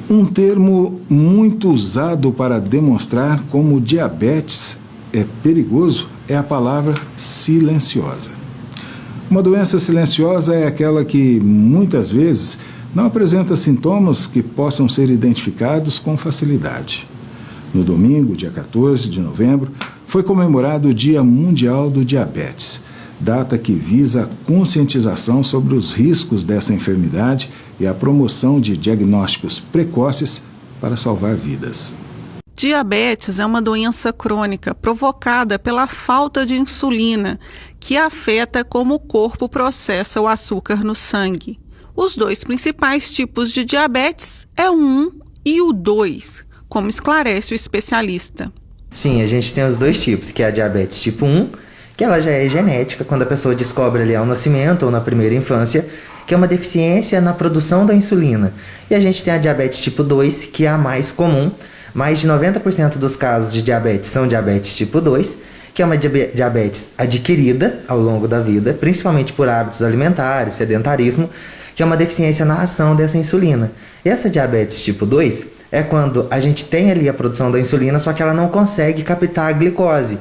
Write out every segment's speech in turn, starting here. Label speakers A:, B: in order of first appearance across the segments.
A: Um termo muito usado para demonstrar como o diabetes é perigoso é a palavra silenciosa. Uma doença silenciosa é aquela que, muitas vezes, não apresenta sintomas que possam ser identificados com facilidade. No domingo, dia 14 de novembro, foi comemorado o Dia Mundial do Diabetes, data que visa a conscientização sobre os riscos dessa enfermidade e a promoção de diagnósticos precoces para salvar vidas.
B: Diabetes é uma doença crônica provocada pela falta de insulina, que afeta como o corpo processa o açúcar no sangue. Os dois principais tipos de diabetes é o 1 e o 2, como esclarece o especialista.
C: Sim, a gente tem os dois tipos, que é a diabetes tipo 1, que ela já é genética, quando a pessoa descobre ali ao nascimento ou na primeira infância, que é uma deficiência na produção da insulina. E a gente tem a diabetes tipo 2, que é a mais comum. Mais de 90% dos casos de diabetes são diabetes tipo 2, que é uma diabetes adquirida ao longo da vida, principalmente por hábitos alimentares, sedentarismo, que é uma deficiência na ação dessa insulina. E essa diabetes tipo 2 é quando a gente tem ali a produção da insulina, só que ela não consegue captar a glicose.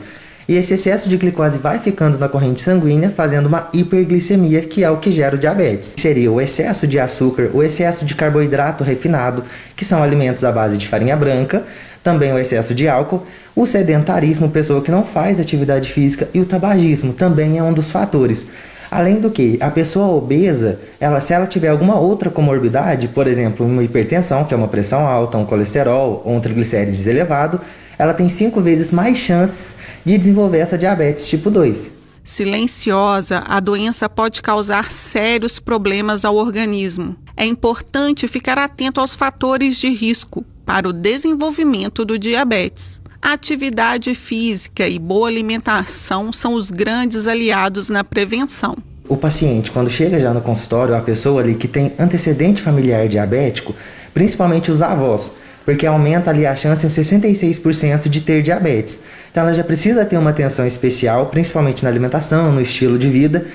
C: E esse excesso de glicose vai ficando na corrente sanguínea, fazendo uma hiperglicemia, que é o que gera o diabetes. Seria o excesso de açúcar, o excesso de carboidrato refinado, que são alimentos à base de farinha branca, também o excesso de álcool, o sedentarismo, pessoa que não faz atividade física, e o tabagismo também é um dos fatores. Além do que, a pessoa obesa, se ela tiver alguma outra comorbidade, por exemplo, uma hipertensão, que é uma pressão alta, um colesterol ou um triglicérides elevado, ela tem 5 vezes mais chances de desenvolver essa diabetes tipo 2.
B: Silenciosa, a doença pode causar sérios problemas ao organismo. É importante ficar atento aos fatores de risco para o desenvolvimento do diabetes. A atividade física e boa alimentação são os grandes aliados na prevenção.
C: O paciente, quando chega já no consultório, a pessoa ali que tem antecedente familiar diabético, principalmente os avós, porque aumenta ali a chance em 66% de ter diabetes. Então ela já precisa ter uma atenção especial, principalmente na alimentação, no estilo de vida,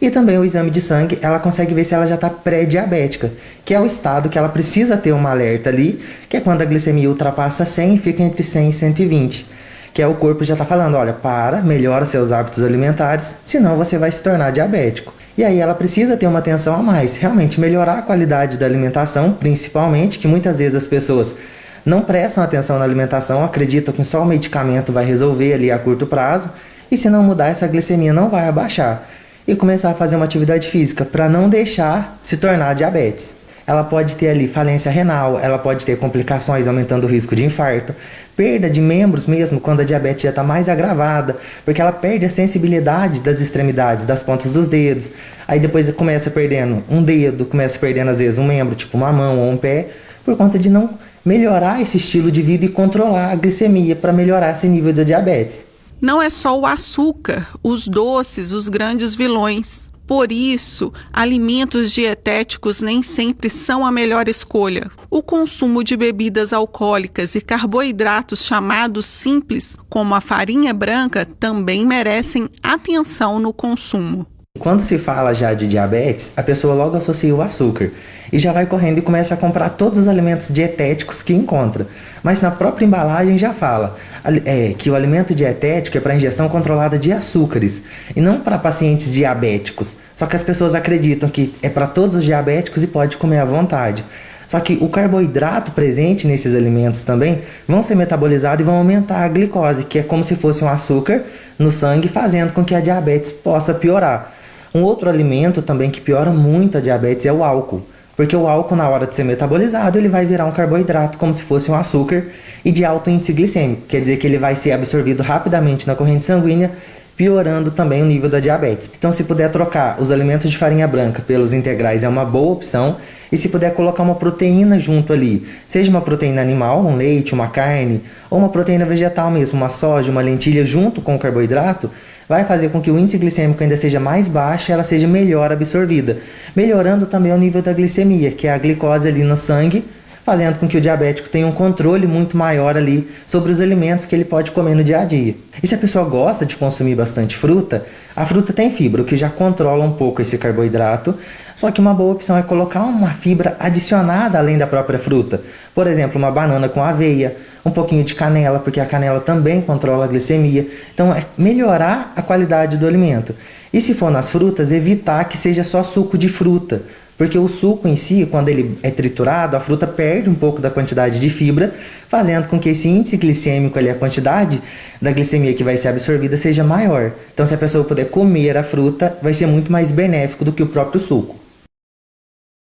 C: e também o exame de sangue, ela consegue ver se ela já está pré-diabética, que é o estado que ela precisa ter uma alerta ali, que é quando a glicemia ultrapassa 100 e fica entre 100 e 120, que é o corpo já está falando, olha, melhora seus hábitos alimentares, senão você vai se tornar diabético. E aí ela precisa ter uma atenção a mais, realmente melhorar a qualidade da alimentação, principalmente, que muitas vezes as pessoas não prestam atenção na alimentação, acreditam que só o medicamento vai resolver ali a curto prazo, e se não mudar, essa glicemia não vai abaixar. E começar a fazer uma atividade física para não deixar se tornar diabetes. Ela pode ter ali falência renal, ela pode ter complicações aumentando o risco de infarto, perda de membros mesmo quando a diabetes já está mais agravada, porque ela perde a sensibilidade das extremidades, das pontas dos dedos. Aí depois começa perdendo um dedo, começa perdendo às vezes um membro, tipo uma mão ou um pé, por conta de não melhorar esse estilo de vida e controlar a glicemia para melhorar esse nível de diabetes.
B: Não é só o açúcar, os doces, os grandes vilões. Por isso, alimentos dietéticos nem sempre são a melhor escolha. O consumo de bebidas alcoólicas e carboidratos chamados simples, como a farinha branca, também merecem atenção no consumo.
C: Quando se fala já de diabetes, a pessoa logo associa o açúcar e já vai correndo e começa a comprar todos os alimentos dietéticos que encontra. Mas na própria embalagem já fala que o alimento dietético é para ingestão controlada de açúcares e não para pacientes diabéticos. Só que as pessoas acreditam que é para todos os diabéticos e pode comer à vontade. Só que o carboidrato presente nesses alimentos também vão ser metabolizados e vão aumentar a glicose, que é como se fosse um açúcar no sangue, fazendo com que a diabetes possa piorar. Um outro alimento também que piora muito a diabetes é o álcool, porque o álcool, na hora de ser metabolizado, ele vai virar um carboidrato como se fosse um açúcar e de alto índice glicêmico, quer dizer que ele vai ser absorvido rapidamente na corrente sanguínea, piorando também o nível da diabetes. Então, se puder trocar os alimentos de farinha branca pelos integrais, é uma boa opção. E se puder colocar uma proteína junto ali, seja uma proteína animal, um leite, uma carne, ou uma proteína vegetal mesmo, uma soja, uma lentilha junto com o carboidrato, vai fazer com que o índice glicêmico ainda seja mais baixo e ela seja melhor absorvida, melhorando também o nível da glicemia, que é a glicose ali no sangue, fazendo com que o diabético tenha um controle muito maior ali sobre os alimentos que ele pode comer no dia a dia. E se a pessoa gosta de consumir bastante fruta, a fruta tem fibra, o que já controla um pouco esse carboidrato, só que uma boa opção é colocar uma fibra adicionada além da própria fruta. Por exemplo, uma banana com aveia, um pouquinho de canela, porque a canela também controla a glicemia. Então, é melhorar a qualidade do alimento. E se for nas frutas, evitar que seja só suco de fruta, porque o suco em si, quando ele é triturado, a fruta perde um pouco da quantidade de fibra, fazendo com que esse índice glicêmico ali, a quantidade da glicemia que vai ser absorvida, seja maior. Então, se a pessoa puder comer a fruta, vai ser muito mais benéfico do que o próprio suco.